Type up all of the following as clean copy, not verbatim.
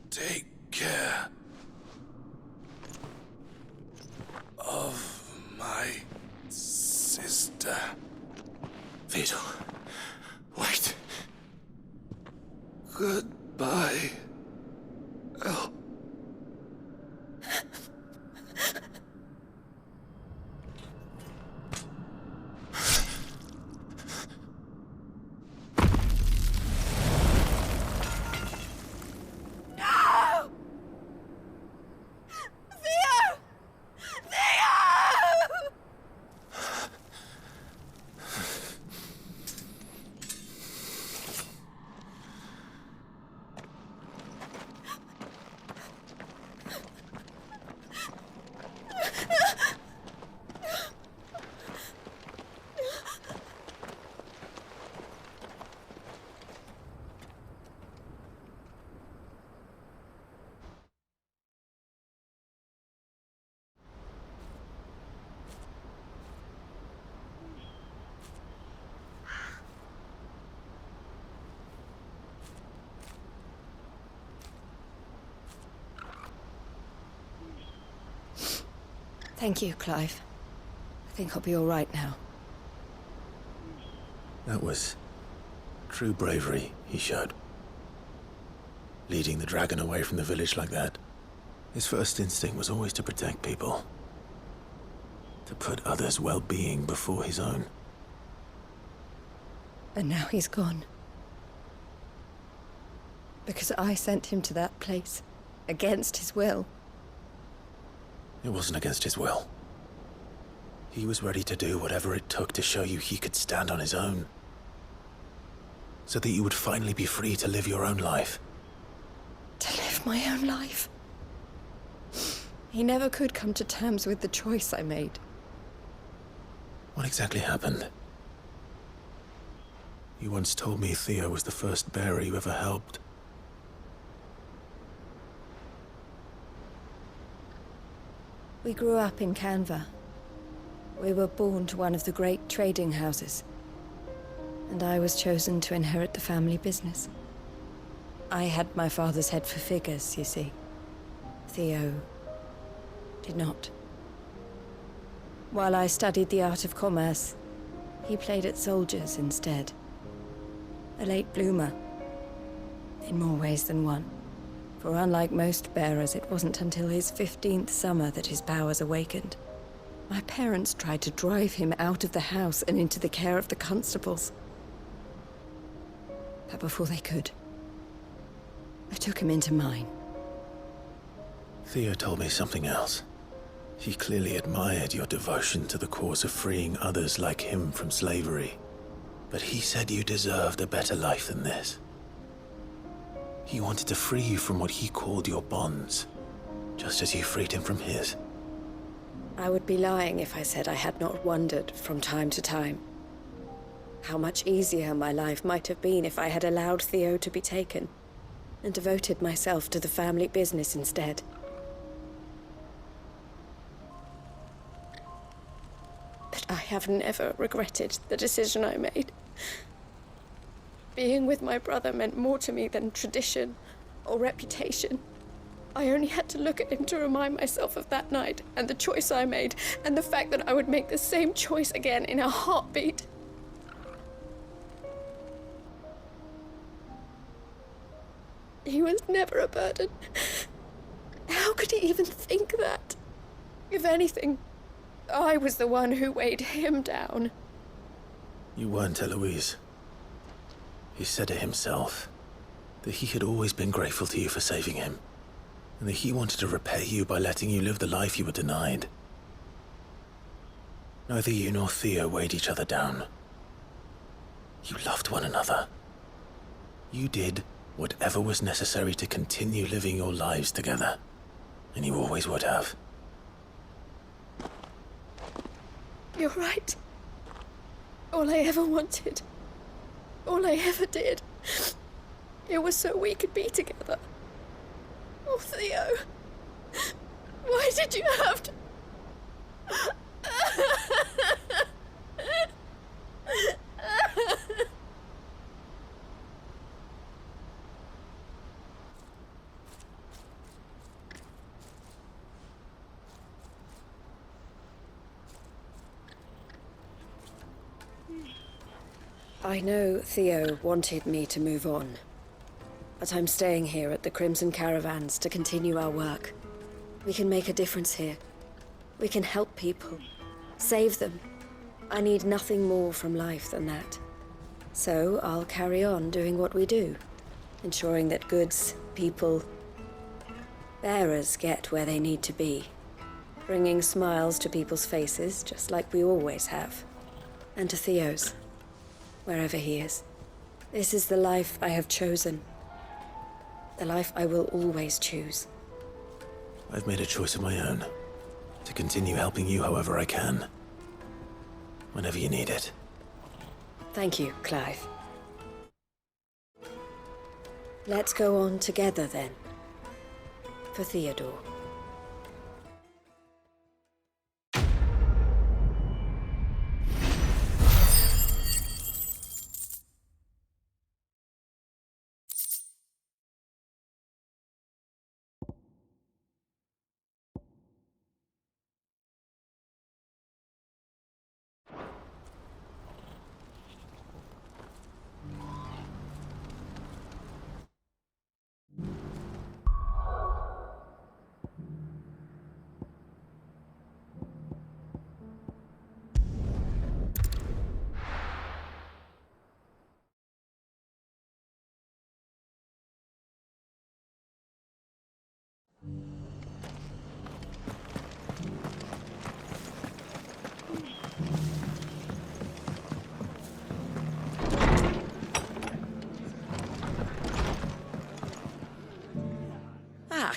Take care of my sister. Theodore, wait. Goodbye, El. Thank you, Clive. I think I'll be all right now. That was true bravery he showed. Leading the dragon away from the village like that. His first instinct was always to protect people. To put others' well-being before his own. And now he's gone. Because I sent him to that place, against his will. It wasn't against his will. He was ready to do whatever it took to show you he could stand on his own. So that you would finally be free to live your own life. To live my own life? He never could come to terms with the choice I made. What exactly happened? You once told me Theo was the first bearer you ever helped. We grew up in Canva. We were born to one of the great trading houses. And I was chosen to inherit the family business. I had my father's head for figures, you see. Theo did not. While I studied the art of commerce, he played at soldiers instead. A late bloomer, in more ways than one. For unlike most bearers, it wasn't until his 15th summer that his powers awakened. My parents tried to drive him out of the house and into the care of the constables. But before they could, I took him into mine. Theo told me something else. He clearly admired your devotion to the cause of freeing others like him from slavery. But he said you deserved a better life than this. He wanted to free you from what he called your bonds, just as you freed him from his. I would be lying if I said I had not wondered from time to time how much easier my life might have been if I had allowed Theo to be taken and devoted myself to the family business instead. But I have never regretted the decision I made. Being with my brother meant more to me than tradition or reputation. I only had to look at him to remind myself of that night and the choice I made and the fact that I would make the same choice again in a heartbeat. He was never a burden. How could he even think that? If anything, I was the one who weighed him down. You weren't, Eloise. He said it himself, that he had always been grateful to you for saving him, and that he wanted to repay you by letting you live the life you were denied. Neither you nor Theo weighed each other down. You loved one another. You did whatever was necessary to continue living your lives together, and you always would have. You're right. All I ever wanted, all I ever did. It was so we could be together. Oh, Theo. Why did you have to... I know Theo wanted me to move on, but I'm staying here at the Crimson Caravans to continue our work. We can make a difference here. We can help people, save them. I need nothing more from life than that. So I'll carry on doing what we do, ensuring that goods, people, bearers get where they need to be, bringing smiles to people's faces, just like we always have, and to Theo's. Wherever he is. This is the life I have chosen. The life I will always choose. I've made a choice of my own. To continue helping you however I can. Whenever you need it. Thank you, Clive. Let's go on together then. For Theodore.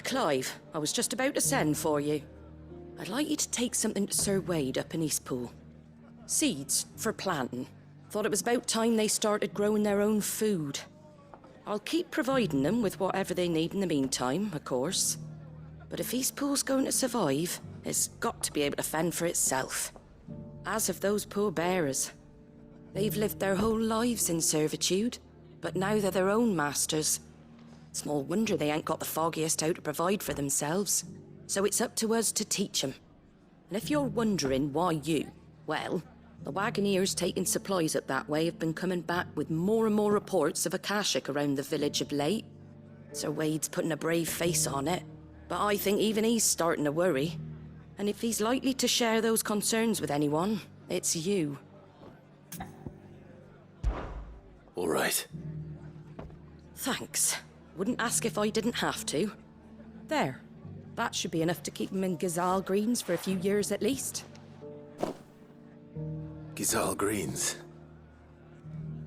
Clive, I was just about to send for you. I'd like you to take something to Sir Wade up in Eastpool. Seeds for planting. Thought it was about time they started growing their own food. I'll keep providing them with whatever they need in the meantime, of course. But if Eastpool's going to survive, it's got to be able to fend for itself. As have those poor bearers. They've lived their whole lives in servitude, but now they're their own masters. Small wonder they ain't got the foggiest how to provide for themselves. So it's up to us to teach them. And if you're wondering why you, well, the Wagoneers taking supplies up that way have been coming back with more and more reports of Akashic around the village of late. Sir Wade's putting a brave face on it, but I think even he's starting to worry. And if he's likely to share those concerns with anyone, it's you. All right. Thanks. Wouldn't ask if I didn't have to. There. That should be enough to keep him in Gazal Greens for a few years at least. Gazal Greens.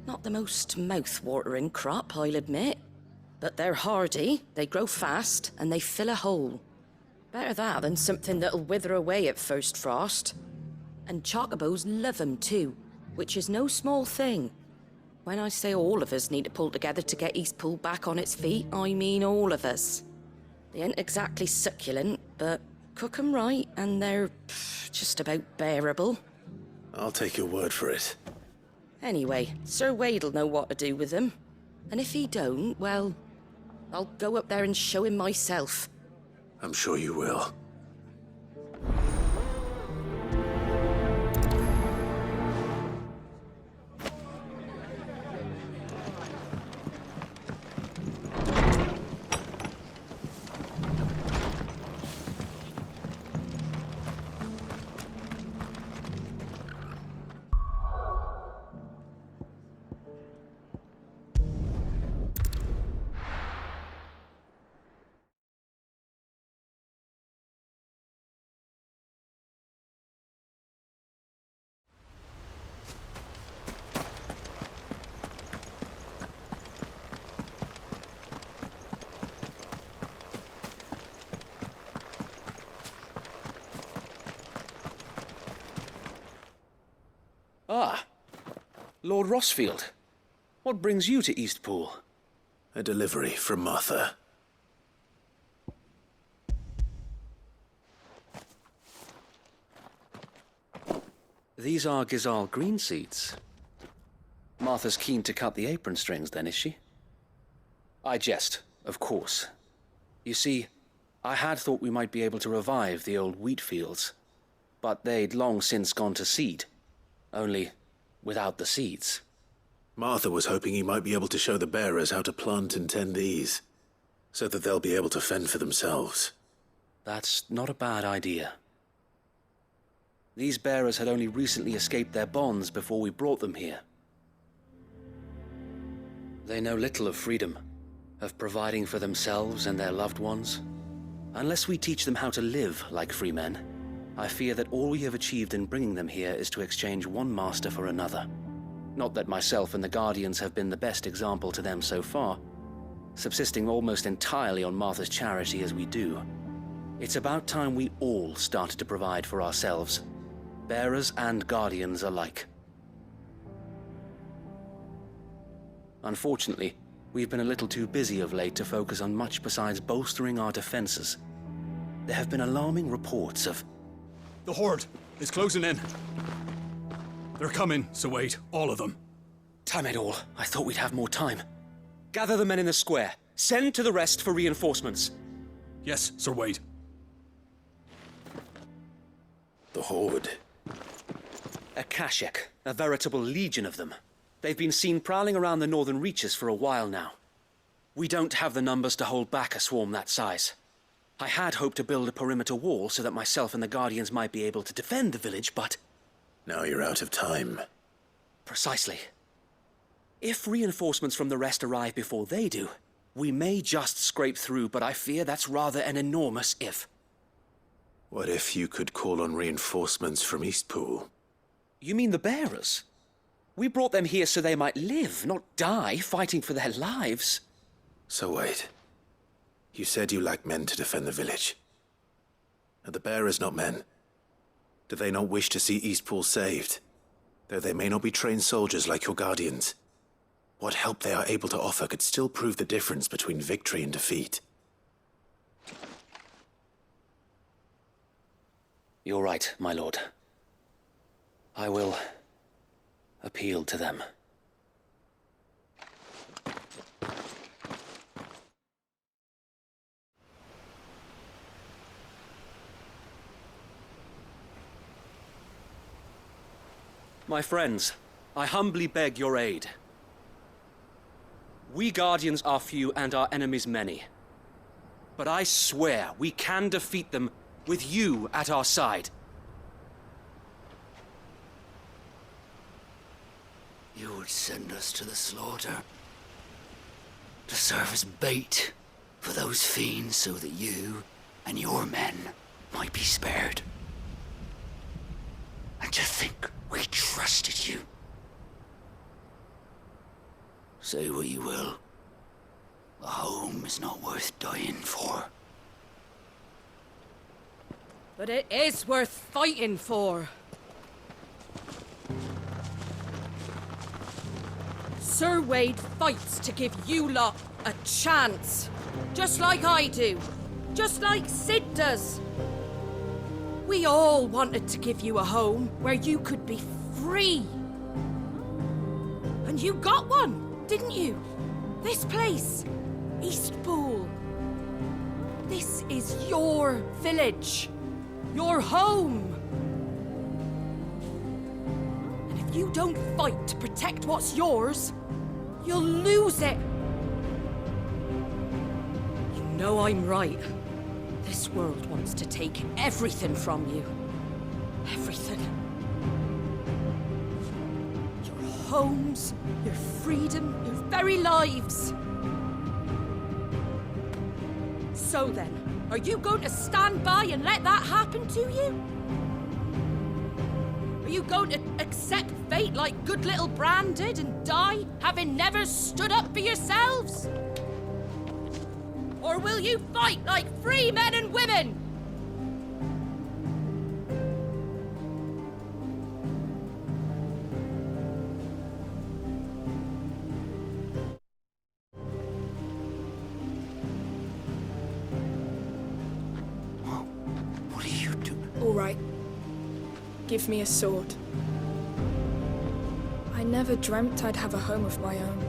Not the most mouth-watering crop, I'll admit. But they're hardy, they grow fast, and they fill a hole. Better that than something that'll wither away at first frost. And Chocobos love 'em too, which is no small thing. When I say all of us need to pull together to get Eastpool back on its feet, I mean all of us. They ain't exactly succulent, but cook 'em right and they're just about bearable. I'll take your word for it. Anyway, Sir Wade'll know what to do with them. And if he don't, well, I'll go up there and show him myself. I'm sure you will. Ah, Lord Rosfield. What brings you to Eastpool? A delivery from Martha. These are Gizal green seeds. Martha's keen to cut the apron strings then, is she? I jest, of course. You see, I had thought we might be able to revive the old wheat fields, but they'd long since gone to seed, only without the seeds. Martha was hoping he might be able to show the bearers how to plant and tend these, so that they'll be able to fend for themselves. That's not a bad idea. These bearers had only recently escaped their bonds before we brought them here. They know little of freedom, of providing for themselves and their loved ones. Unless we teach them how to live like free men, I fear that all we have achieved in bringing them here is to exchange one master for another. Not that myself and the Guardians have been the best example to them so far, subsisting almost entirely on Martha's charity as we do. It's about time we all started to provide for ourselves, bearers and Guardians alike. Unfortunately, we've been a little too busy of late to focus on much besides bolstering our defenses. There have been alarming reports of... The Horde is closing in. They're coming, so wait, all of them. Damn it all, I thought we'd have more time. Gather the men in the square. Send to the rest for reinforcements. Yes, Sir Wade. The Horde. A Kashek, a veritable legion of them. They've been seen prowling around the northern reaches for a while now. We don't have the numbers to hold back a swarm that size. I had hoped to build a perimeter wall so that myself and the Guardians might be able to defend the village, but... Now you're out of time. Precisely. If reinforcements from the rest arrive before they do, we may just scrape through, but I fear that's rather an enormous if. What if you could call on reinforcements from Eastpool? You mean the bearers? We brought them here so they might live, not die, fighting for their lives. So wait. You said you lack men to defend the village. Are the bearers not men? Do they not wish to see Eastpool saved? Though they may not be trained soldiers like your Guardians. What help they are able to offer could still prove the difference between victory and defeat. You're right, my lord. I will appeal to them. My friends, I humbly beg your aid. We Guardians are few and our enemies many. But I swear we can defeat them with you at our side. You would send us to the slaughter, to serve as bait for those fiends so that you and your men might be spared. And to think we trusted you. Say what you will, a home is not worth dying for. But it is worth fighting for. Sir Wade fights to give you lot a chance. Just like I do. Just like Sid does. We all wanted to give you a home where you could be free. And you got one, didn't you? This place, Eastpool. This is your village. Your home. And if you don't fight to protect what's yours, you'll lose it. You know I'm right. This world wants to take everything from you. Everything. Your homes, your freedom, your very lives. So then, are you going to stand by and let that happen to you? Are you going to accept fate like good little Bran did and die, having never stood up for yourselves? Or will you fight like free men and women? give me a sword. I never dreamt I'd have a home of my own.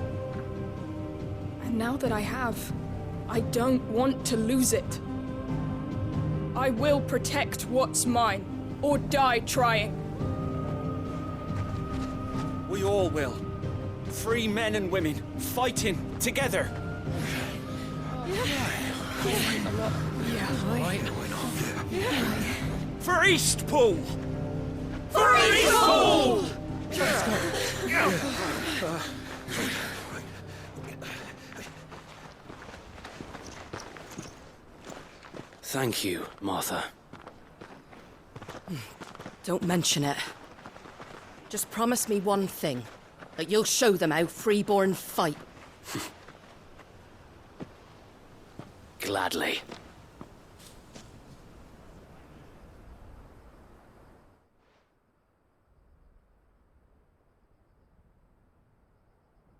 And now that I have, I don't want to lose it. I will protect what's mine, or die trying. We all will. Free men and women, fighting together. For Eastpool! For Eastpool! Thank you, Martha. Don't mention it. Just promise me one thing. That you'll show them how freeborn fight. Gladly.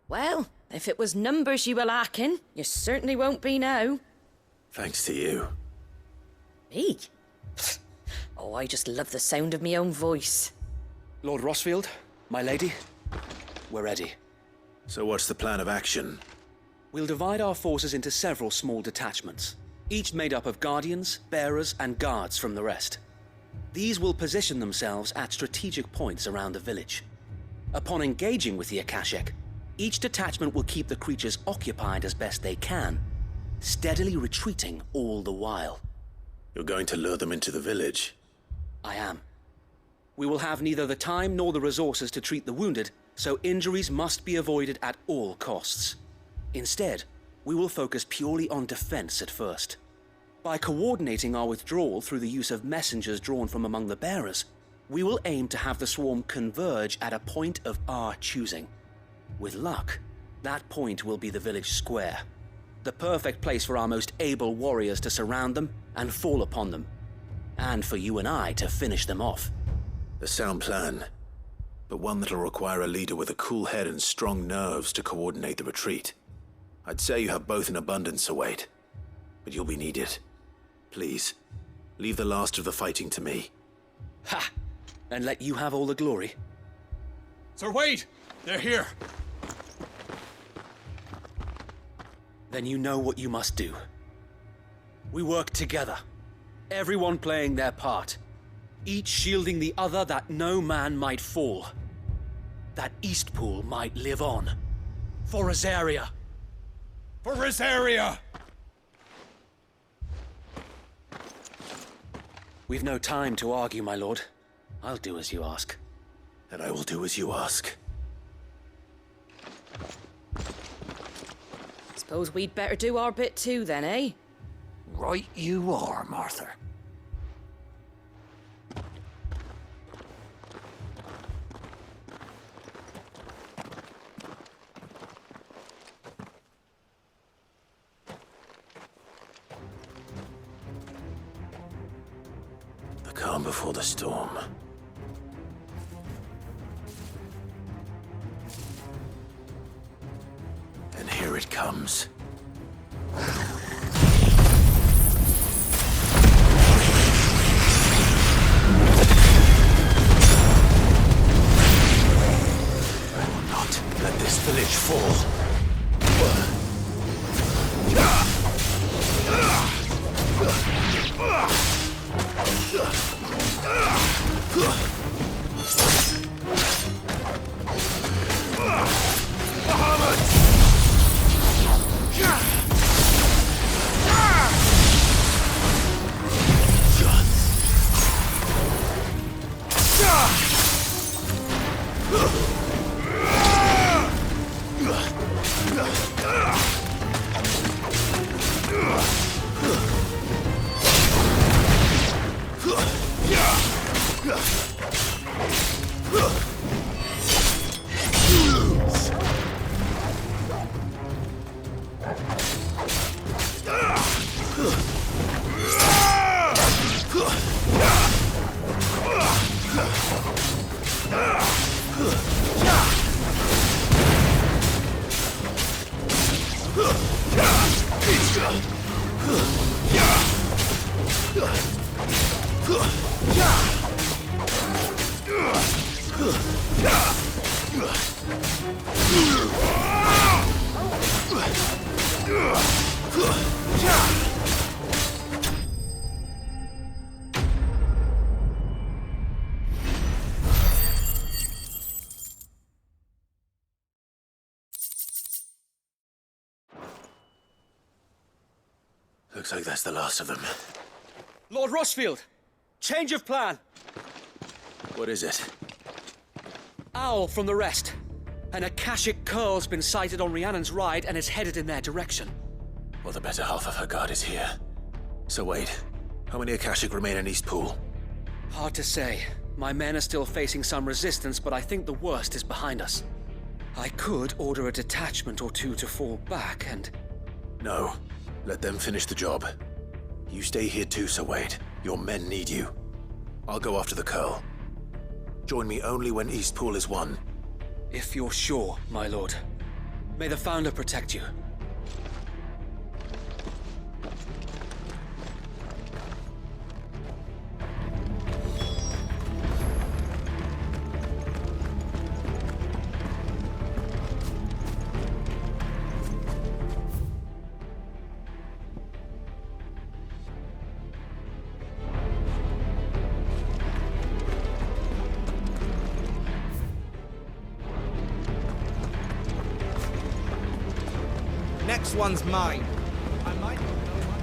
Well, if it was numbers you were lacking, you certainly won't be now. Thanks to you. Me? Oh, I just love the sound of my own voice. Lord Rosfield, my lady, we're ready. So what's the plan of action? We'll divide our forces into several small detachments, each made up of guardians, bearers, and guards from the rest. These will position themselves at strategic points around the village. Upon engaging with the Akashic, each detachment will keep the creatures occupied as best they can, steadily retreating all the while. You're going to lure them into the village? I am. We will have neither the time nor the resources to treat the wounded, so injuries must be avoided at all costs. Instead, we will focus purely on defense at first. By coordinating our withdrawal through the use of messengers drawn from among the bearers, we will aim to have the swarm converge at a point of our choosing. With luck, that point will be the village square, the perfect place for our most able warriors to surround them and fall upon them, and for you and I to finish them off. A sound plan, but one that'll require a leader with a cool head and strong nerves to coordinate the retreat. I'd say you have both in abundance, await, but you'll be needed. Please, leave the last of the fighting to me. Ha! And let you have all the glory. Sir Wade! They're here! Then you know what you must do. We work together, everyone playing their part, each shielding the other that no man might fall, that Eastpool might live on. For Rosaria! For Rosaria! We've no time to argue, my lord. I'll do as you ask. And I will do as you ask. Suppose we'd better do our bit too then, eh? Right you are, Martha. The calm before the storm. And here it comes. I will not let this village fall. Looks like that's the last of them. Lord Rosfield! Change of plan! What is it? Owl from the rest. An Akashic curl's been sighted on Rhiannon's ride and is headed in their direction. Well, the better half of her guard is here. So wait, how many Akashic remain in East Pool? Hard to say. My men are still facing some resistance, but I think the worst is behind us. I could order a detachment or two to fall back and... No. Let them finish the job. You stay here too, Sir Wade. Your men need you. I'll go after the Curl. Join me only when East Pool is won. If you're sure, my lord. May the Founder protect you. Next one's mine. I might not know one.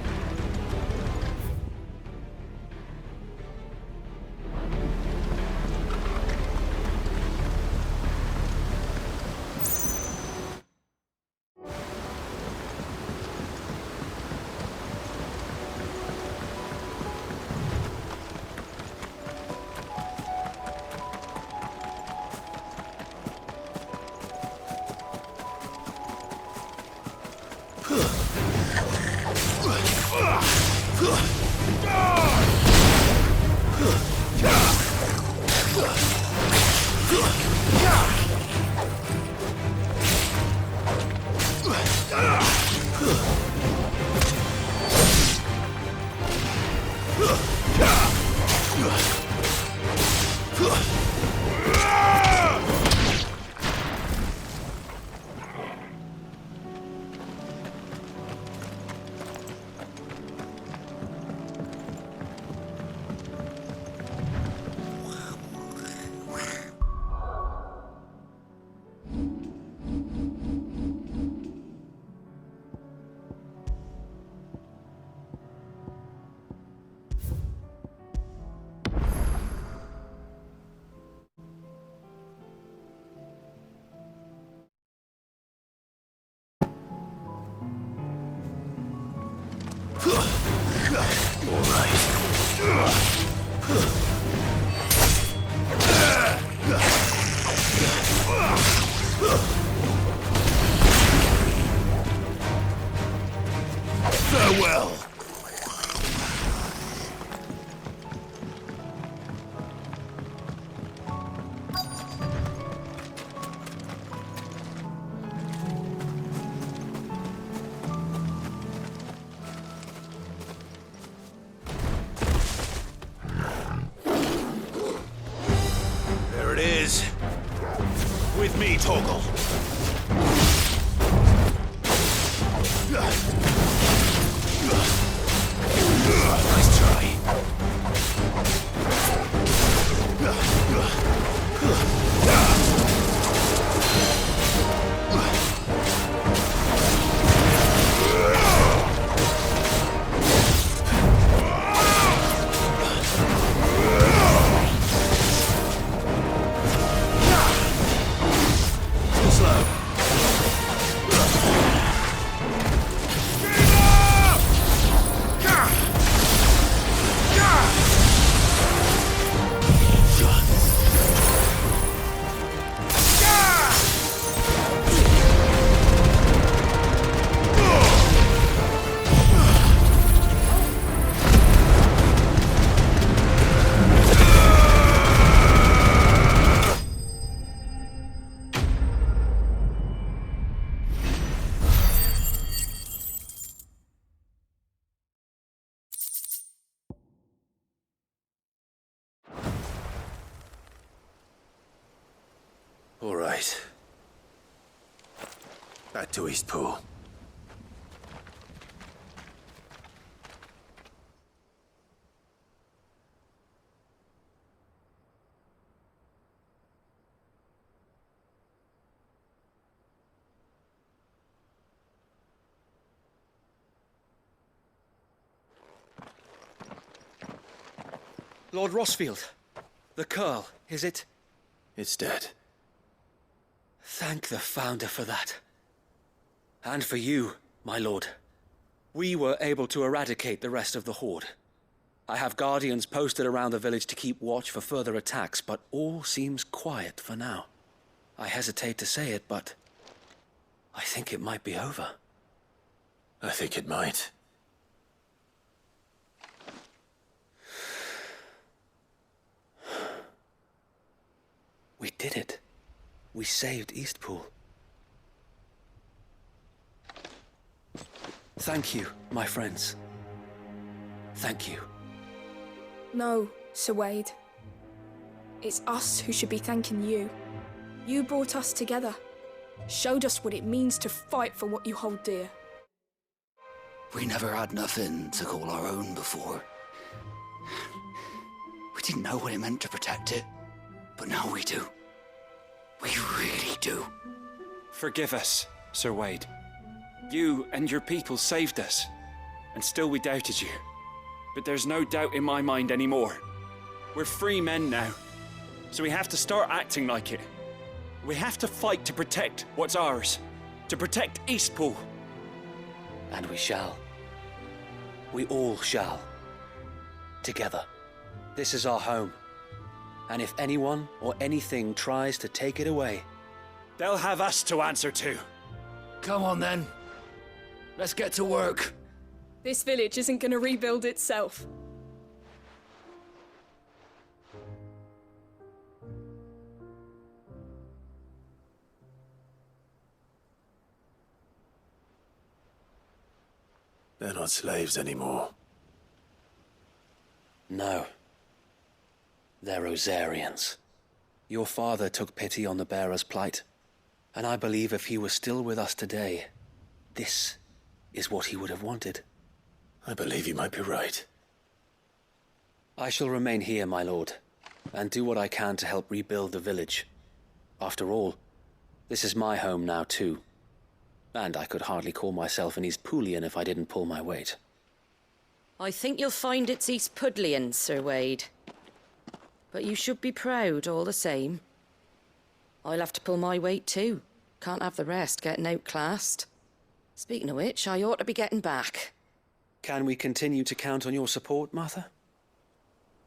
Farewell! There it is. With me, Torgal. Nice try. to Eastpool. Lord Rosfield, the Curl, is it? It's dead. Thank the Founder for that. And for you, my lord. We were able to eradicate the rest of the Horde. I have guardians posted around the village to keep watch for further attacks, but all seems quiet for now. I hesitate to say it, but I think it might be over. I think it might. We did it. We saved Eastpool. Thank you, my friends. Thank you. No, Sir Wade. It's us who should be thanking you. You brought us together. Showed us what it means to fight for what you hold dear. We never had nothing to call our own before. We didn't know what it meant to protect it. But now we do. We really do. Forgive us, Sir Wade. You and your people saved us, and still we doubted you. But there's no doubt in my mind anymore. We're free men now, so we have to start acting like it. We have to fight to protect what's ours, to protect Eastpool. And we shall. We all shall. Together. This is our home. And if anyone or anything tries to take it away, they'll have us to answer to. Come on then. Let's get to work. This village isn't gonna rebuild itself. They're not slaves anymore. no. They're Rosarians. Your father took pity on the bearer's plight, and I believe if he was still with us today, this is what he would have wanted. I believe you might be right. I shall remain here, my lord, and do what I can to help rebuild the village. After all, this is my home now too, and I could hardly call myself an Eastpoolian if I didn't pull my weight. I think you'll find it's Eastpudlian, Sir Wade. But you should be proud all the same. I'll have to pull my weight too. Can't have the rest getting outclassed. Speaking of which, I ought to be getting back. Can we continue to count on your support, Martha?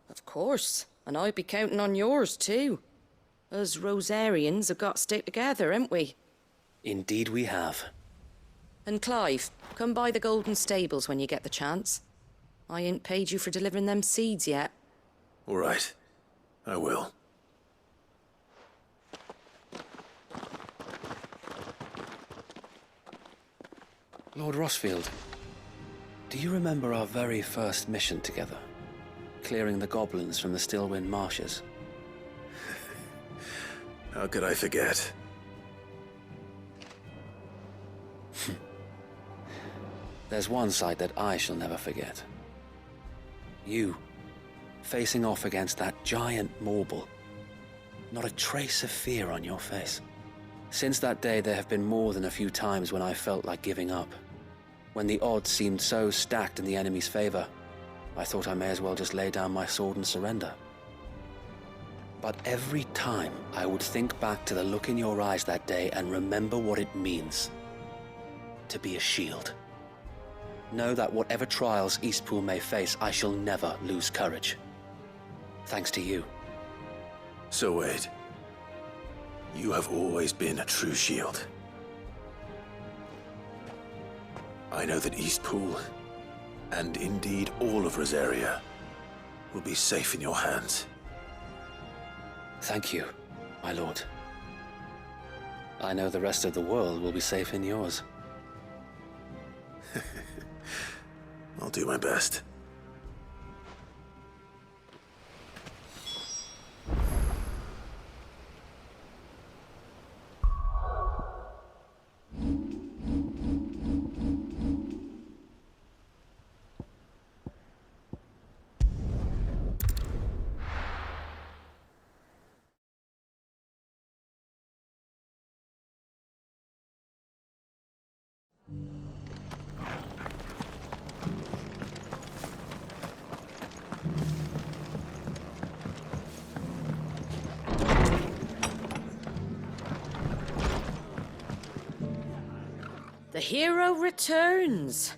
Of course, and I'd be counting on yours too. Us Rosarians have got to stick together, haven't we? Indeed we have. And Clive, come by the Golden Stables when you get the chance. I ain't paid you for delivering them seeds yet. All right. I will. Lord Rosfield, do you remember our very first mission together? Clearing the goblins from the Stillwind marshes? How could I forget? There's one sight that I shall never forget. You, facing off against that giant Morble. Not a trace of fear on your face. Since that day, there have been more than a few times when I felt like giving up. When the odds seemed so stacked in the enemy's favor, I thought I may as well just lay down my sword and surrender. But every time, I would think back to the look in your eyes that day and remember what it means to be a shield. Know that whatever trials Eastpool may face, I shall never lose courage. Thanks to you. So Wade, you have always been a true shield. I know that Eastpool, and indeed all of Rosaria, will be safe in your hands. Thank you, my lord. I know the rest of the world will be safe in yours. I'll do my best. The hero returns.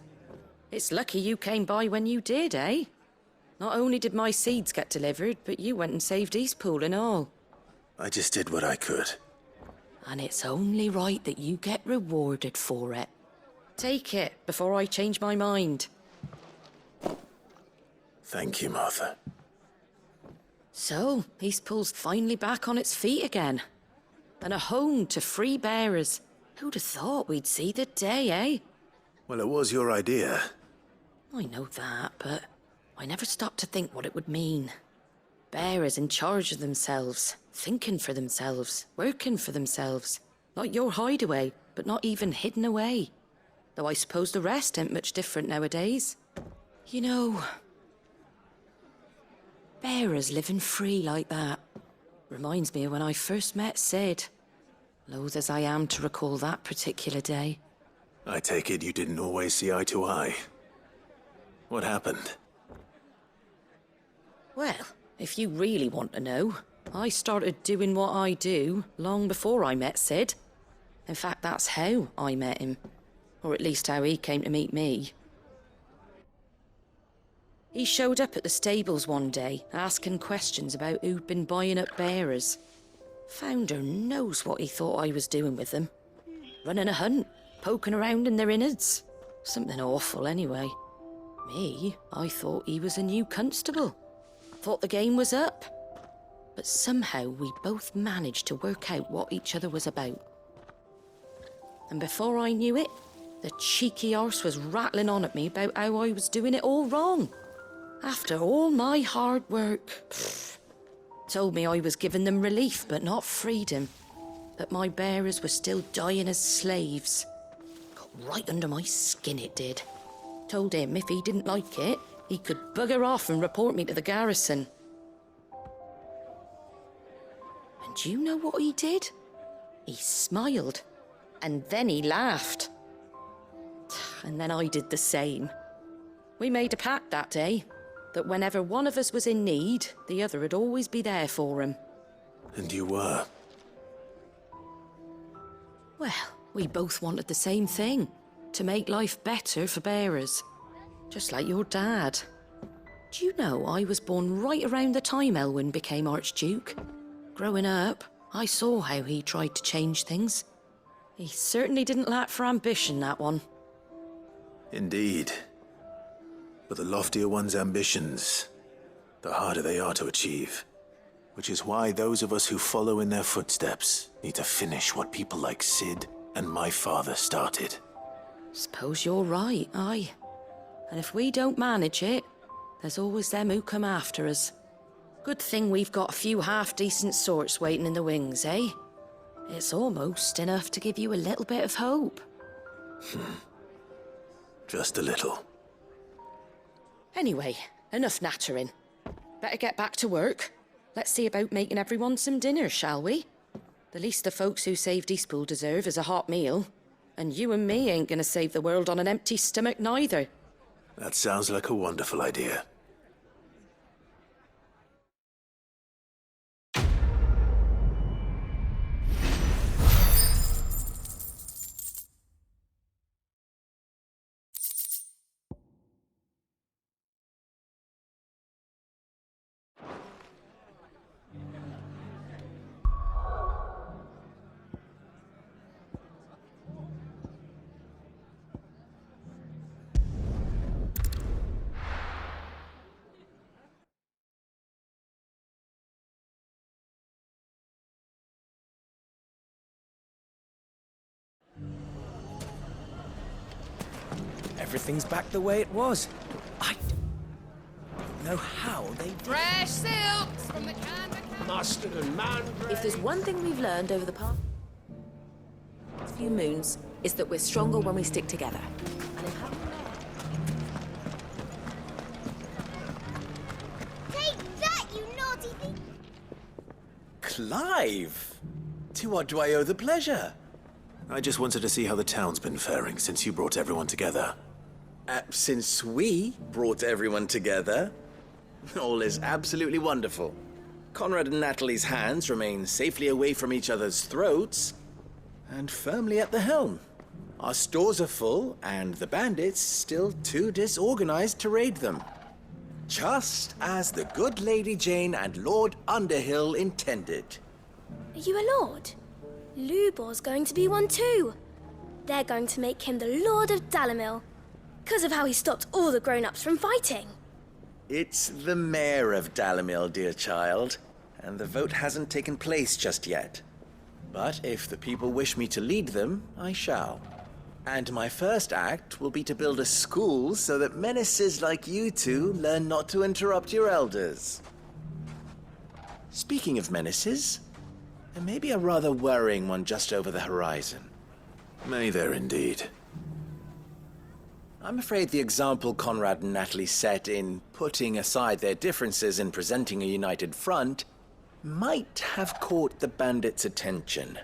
It's lucky you came by when you did, eh? Not only did my seeds get delivered, but you went and saved Eastpool and all. I just did what I could. And it's only right that you get rewarded for it. Take it before I change my mind. Thank you, Martha. So, Eastpool's finally back on its feet again. And a home to free bearers. Who'd have thought we'd see the day, eh? Well, it was your idea. I know that, but I never stopped to think what it would mean. Bearers in charge of themselves, thinking for themselves, working for themselves. Like your hideaway, but not even hidden away. Though I suppose the rest ain't much different nowadays. You know, bearers living free like that reminds me of when I first met Sid. Loath as I am to recall that particular day. I take it you didn't always see eye to eye. What happened? Well, if you really want to know, I started doing what I do long before I met Sid. In fact, that's how I met him. Or at least how he came to meet me. He showed up at the stables one day, asking questions about who'd been buying up bearers. Founder knows what he thought I was doing with them. Running a hunt, poking around in their innards. Something awful, anyway. Me, I thought he was a new constable. Thought the game was up. But somehow we both managed to work out what each other was about. And before I knew it, the cheeky arse was rattling on at me about how I was doing it all wrong. After all my hard work. Told me I was giving them relief, but not freedom. That my bearers were still dying as slaves. Got right under my skin, it did. Told him if he didn't like it, he could bugger off and report me to the garrison. And do you know what he did? He smiled. And then he laughed. And then I did the same. We made a pact that day, that whenever one of us was in need, the other would always be there for him. And you were? Well, we both wanted the same thing. To make life better for bearers. Just like your dad. Do you know I was born right around the time Elwyn became Archduke? Growing up, I saw how he tried to change things. He certainly didn't lack for ambition, that one. Indeed. But the loftier one's ambitions, the harder they are to achieve. Which is why those of us who follow in their footsteps need to finish what people like Sid and my father started. Suppose you're right, aye. And if we don't manage it, there's always them who come after us. Good thing we've got a few half-decent sorts waiting in the wings, eh? It's almost enough to give you a little bit of hope. Just a little. Anyway, enough nattering. Better get back to work. Let's see about making everyone some dinner, shall we? The least the folks who saved Eastpool deserve is a hot meal. And you and me ain't gonna save the world on an empty stomach neither. That sounds like a wonderful idea. Everything's back the way it was. I don't know how they did. Fresh silks from the Canva. Mustard and mandrake. If there's one thing we've learned over the past few moons, is that we're stronger when we stick together. And if Take that, you naughty thing! Clive! To what do I owe the pleasure? I just wanted to see how the town's been faring since you brought everyone together. Since we brought everyone together, all is absolutely wonderful. Conrad and Natalie's hands remain safely away from each other's throats, and firmly at the helm. Our stores are full, and the bandits still too disorganized to raid them. Just as the good Lady Jane and Lord Underhill intended. Are you a lord? Lubor's going to be one too. They're going to make him the Lord of Dalamil, because of how he stopped all the grown-ups from fighting. It's the mayor of Dalamil, dear child, and the vote hasn't taken place just yet. But if the people wish me to lead them, I shall. And my first act will be to build a school so that menaces like you two learn not to interrupt your elders. Speaking of menaces, there may be a rather worrying one just over the horizon. May there indeed. I'm afraid the example Conrad and Natalie set in putting aside their differences and presenting a united front might have caught the bandits' attention.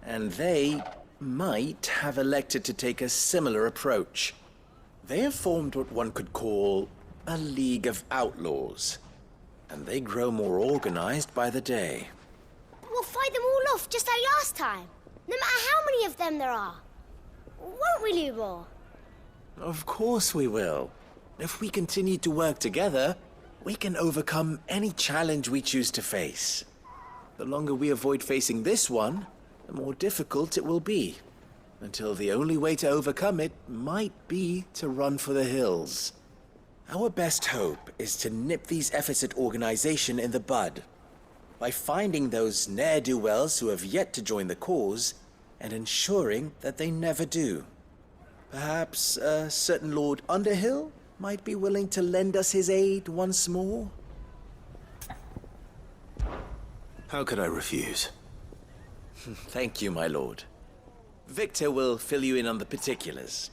And they might have elected to take a similar approach. They have formed what one could call a League of Outlaws, and they grow more organized by the day. We'll fight them all off just like last time, no matter how many of them there are. Won't we, Lubor? Of course we will. If we continue to work together, we can overcome any challenge we choose to face. The longer we avoid facing this one, the more difficult it will be, until the only way to overcome it might be to run for the hills. Our best hope is to nip these efforts at organization in the bud, by finding those ne'er-do-wells who have yet to join the cause, and ensuring that they never do. Perhaps a certain Lord Underhill might be willing to lend us his aid once more? How could I refuse? Thank you, my lord. Victor will fill you in on the particulars.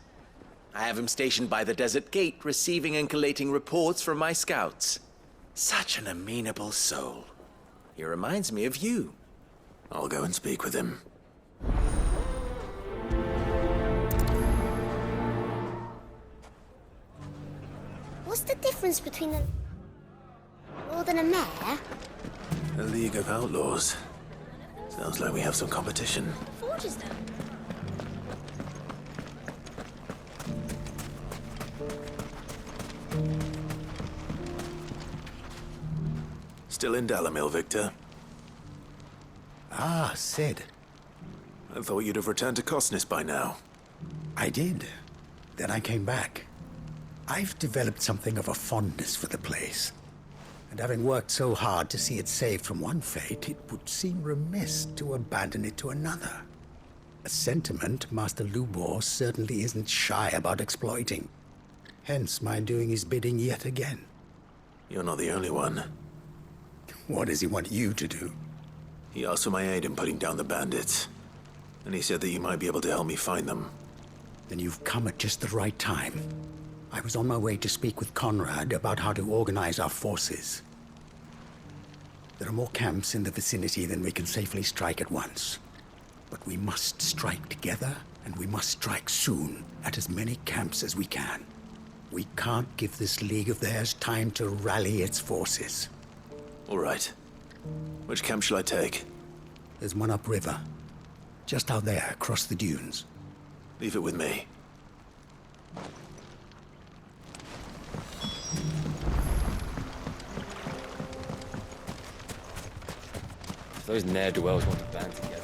I have him stationed by the desert gate, receiving and collating reports from my scouts. Such an amenable soul. He reminds me of you. I'll go and speak with him. What's the difference between a lord and a mayor? A League of Outlaws. Sounds like we have some competition. Forges them. Still in Dalamil, Victor? Ah, Sid. I thought you'd have returned to Cosnis by now. I did. Then I came back. I've developed something of a fondness for the place. And having worked so hard to see it saved from one fate, it would seem remiss to abandon it to another. A sentiment Master Lubor certainly isn't shy about exploiting. Hence my doing his bidding yet again. You're not the only one. What does he want you to do? He asked for my aid in putting down the bandits. And he said that you might be able to help me find them. Then you've come at just the right time. I was on my way to speak with Conrad about how to organize our forces. There are more camps in the vicinity than we can safely strike at once. But we must strike together, and we must strike soon at as many camps as we can. We can't give this league of theirs time to rally its forces. All right. Which camp shall I take? There's one upriver. Just out there, across the dunes. Leave it with me. Those ne'er-do-wells want to band together.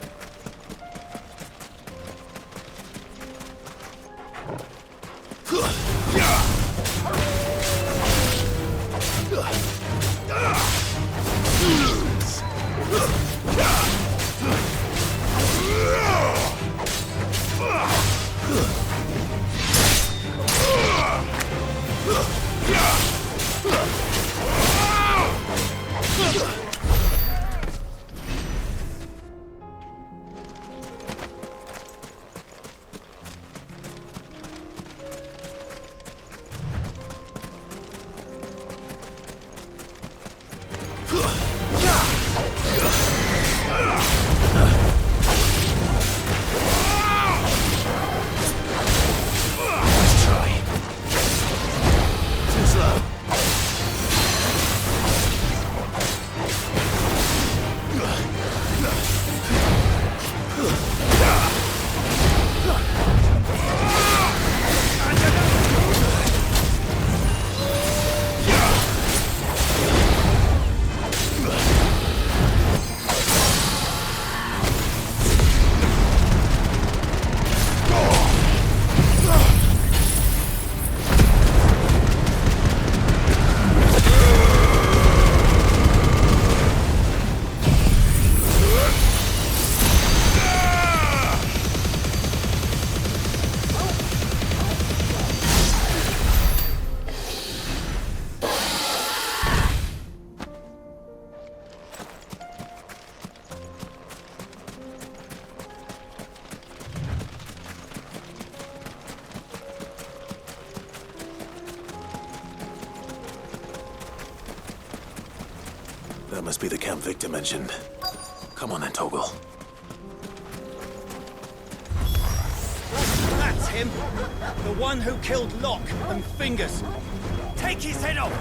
That must be the camp Victor mentioned. Come on then, Toggle. That's him! The one who killed Locke and Fingers! Take his head off!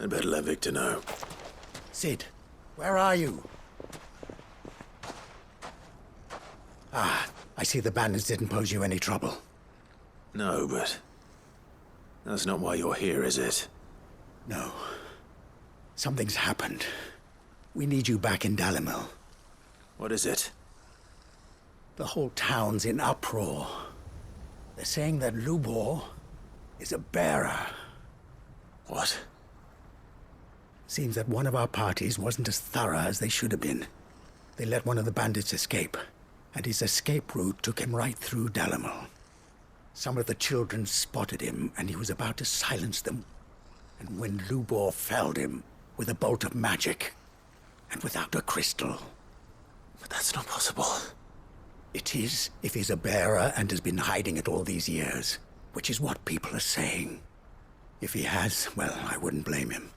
I'd better let Victor know. Sid, where are you? Ah, I see the bandits didn't pose you any trouble. No, but that's not why you're here, is it? No. Something's happened. We need you back in Dalimil. What is it? The whole town's in uproar. They're saying that Lubor is a bearer. What? Seems that one of our parties wasn't as thorough as they should have been. They let one of the bandits escape, and his escape route took him right through Dalimil. Some of the children spotted him, and he was about to silence them. And when Lubor felled him with a bolt of magic, and without a crystal. But that's not possible. It is, if he's a bearer and has been hiding it all these years, which is what people are saying. If he has, well, I wouldn't blame him.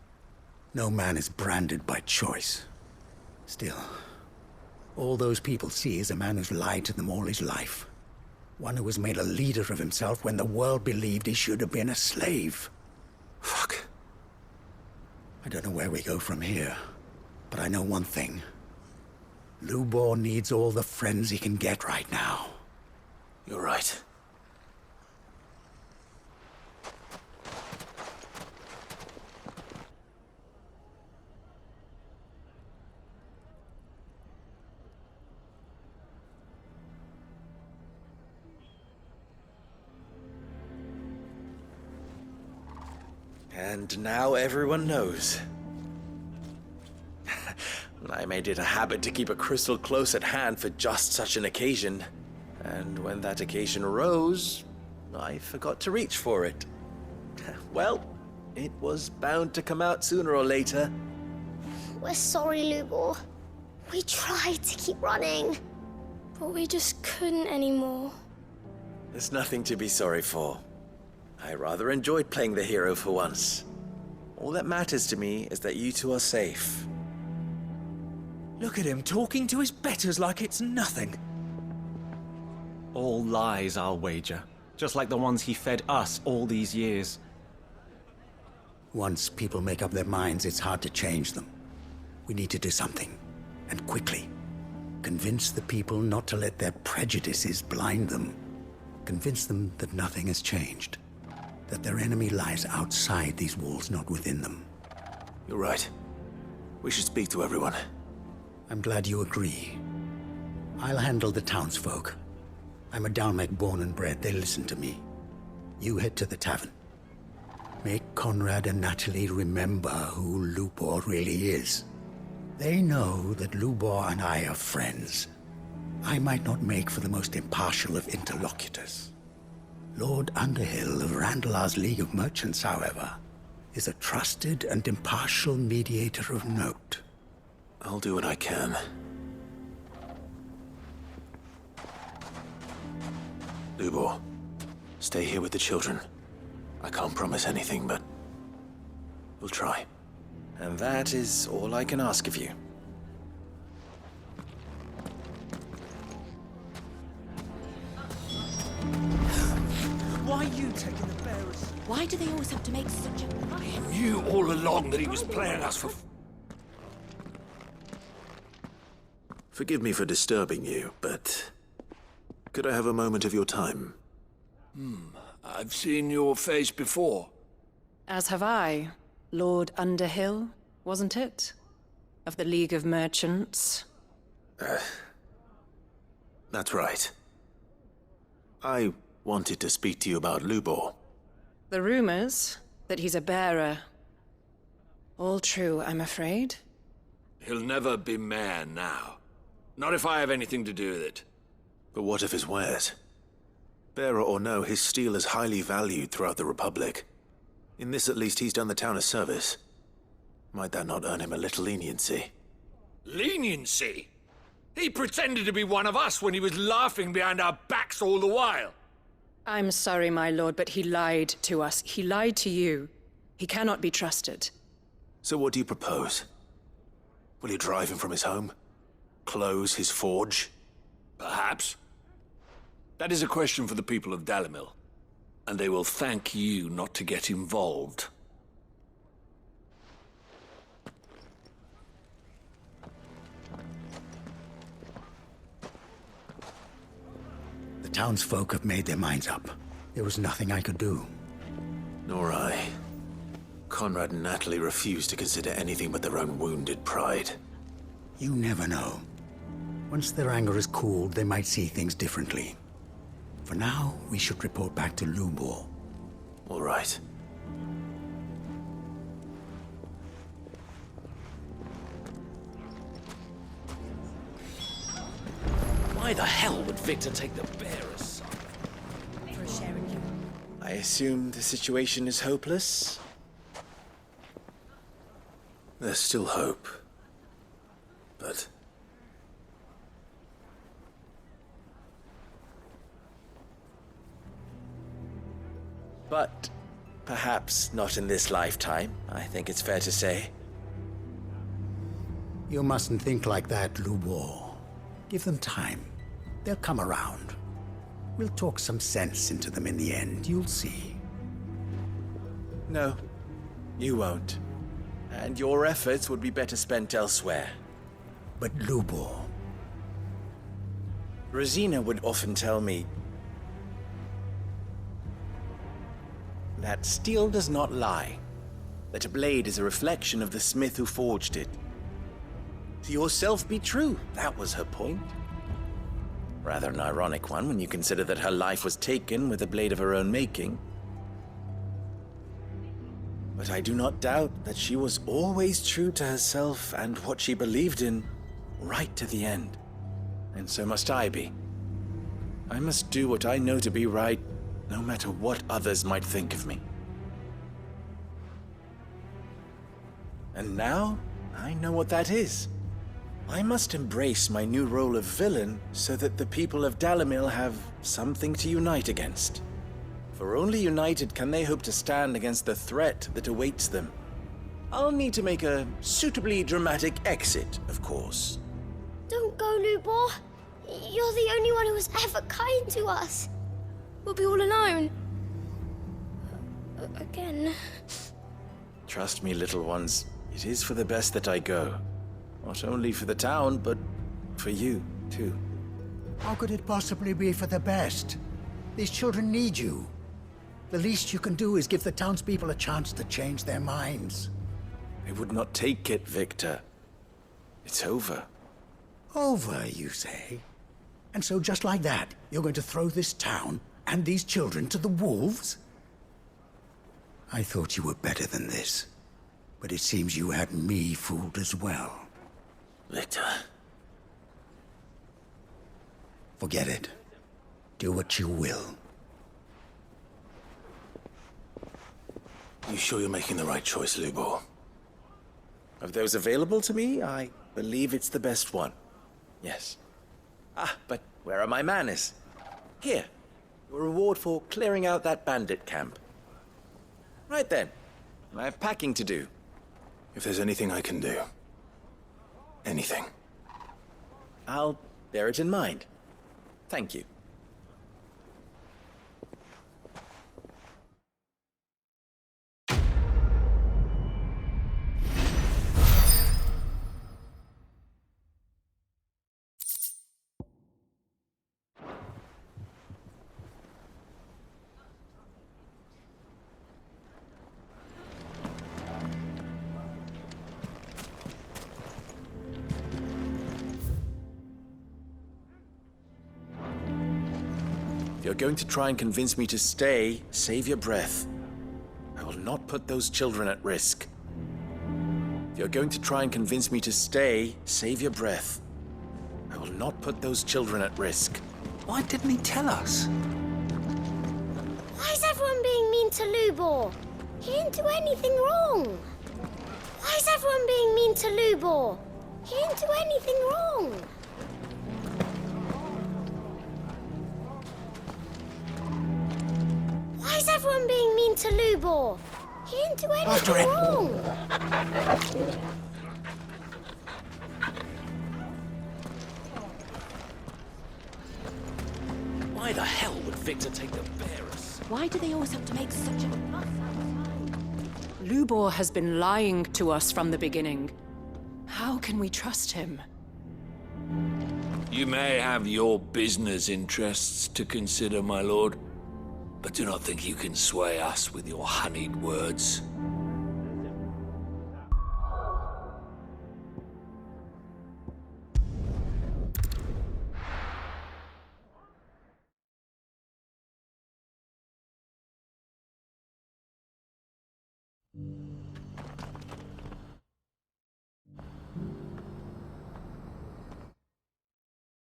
No man is branded by choice. Still, all those people see is a man who's lied to them all his life. One who was made a leader of himself when the world believed he should have been a slave. Fuck. I don't know where we go from here, but I know one thing. Lubor needs all the friends he can get right now. You're right. And now everyone knows. I made it a habit to keep a crystal close at hand for just such an occasion. And when that occasion arose, I forgot to reach for it. Well, it was bound to come out sooner or later. We're sorry, Lubor. We tried to keep running, but we just couldn't anymore. There's nothing to be sorry for. I rather enjoyed playing the hero for once. All that matters to me is that you two are safe. Look at him talking to his betters like it's nothing. All lies, I'll wager. Just like the ones he fed us all these years. Once people make up their minds, it's hard to change them. We need to do something, and quickly. Convince the people not to let their prejudices blind them. Convince them that nothing has changed. That their enemy lies outside these walls, not within them. You're right. We should speak to everyone. I'm glad you agree. I'll handle the townsfolk. I'm a Dalmec born and bred. They listen to me. You head to the tavern. Make Conrad and Natalie remember who Lubor really is. They know that Lubor and I are friends. I might not make for the most impartial of interlocutors. Lord Underhill of Randalar's League of Merchants, however, is a trusted and impartial mediator of note. I'll do what I can. Lubor, stay here with the children. I can't promise anything, but we'll try. And that is all I can ask of you. Why are you taking the bearers? Why do they always have to make such a fuss? I knew all along that he was playing us for... Forgive me for disturbing you, but could I have a moment of your time? I've seen your face before. As have I. Lord Underhill, wasn't it? Of the League of Merchants. That's right. I wanted to speak to you about Lubor. The rumors that he's a bearer. All true, I'm afraid. He'll never be mayor now. Not if I have anything to do with it. But what of his wares? Bearer or no, his steel is highly valued throughout the Republic. In this at least, he's done the town a service. Might that not earn him a little leniency? Leniency? He pretended to be one of us when he was laughing behind our backs all the while. I'm sorry, my lord, but he lied to us. He lied to you. He cannot be trusted. So what do you propose? Will you drive him from his home? Close his forge? Perhaps. That is a question for the people of Dalimil. And they will thank you not to get involved. The townsfolk have made their minds up. There was nothing I could do. Nor I. Conrad and Natalie refused to consider anything but their own wounded pride. You never know. Once their anger is cooled, they might see things differently. For now, we should report back to Lubor. All right. Why the hell would Victor take the bearer's side? For sharing you. I assume the situation is hopeless? There's still hope. But... But perhaps not in this lifetime, I think it's fair to say. You mustn't think like that, Lubor. Give them time. They'll come around. We'll talk some sense into them in the end, you'll see. No, you won't. And your efforts would be better spent elsewhere. But Lubor... Rosina would often tell me that steel does not lie, that a blade is a reflection of the smith who forged it. To yourself be true, that was her point. Rather an ironic one when you consider that her life was taken with a blade of her own making. But I do not doubt that she was always true to herself and what she believed in, right to the end. And so must I be. I must do what I know to be right, no matter what others might think of me. And now, I know what that is. I must embrace my new role of villain so that the people of Dalimil have something to unite against. For only united can they hope to stand against the threat that awaits them. I'll need to make a suitably dramatic exit, of course. Don't go, Lubor. You're the only one who was ever kind to us. We'll be all alone. Again. Trust me, little ones. It is for the best that I go. Not only for the town, but for you, too. How could it possibly be for the best? These children need you. The least you can do is give the townspeople a chance to change their minds. I would not take it, Victor. It's over. Over, you say? And so just like that, you're going to throw this town and these children to the wolves? I thought you were better than this. But it seems you had me fooled as well. Victor. Forget it. Do what you will. You sure you're making the right choice, Lubor? Of those available to me, I believe it's the best one. Yes. Ah, but where are my manners? Here. Your reward for clearing out that bandit camp. Right then. I have packing to do. If there's anything I can do. Anything. I'll bear it in mind. Thank you. If you're going to try and convince me to stay, save your breath. I will not put those children at risk. If you're going to try and convince me to stay, save your breath. I will not put those children at risk. Why didn't he tell us? Why is everyone being mean to Lubor? He didn't do anything wrong. Why is everyone being mean to Lubor? He didn't do anything wrong. Why is everyone being mean to Lubor? He didn't do anything wrong. Why the hell would Victor take the bearers? Why do they always have to make such a fuss? Lubor has been lying to us from the beginning. How can we trust him? You may have your business interests to consider, my lord, but do not think you can sway us with your honeyed words.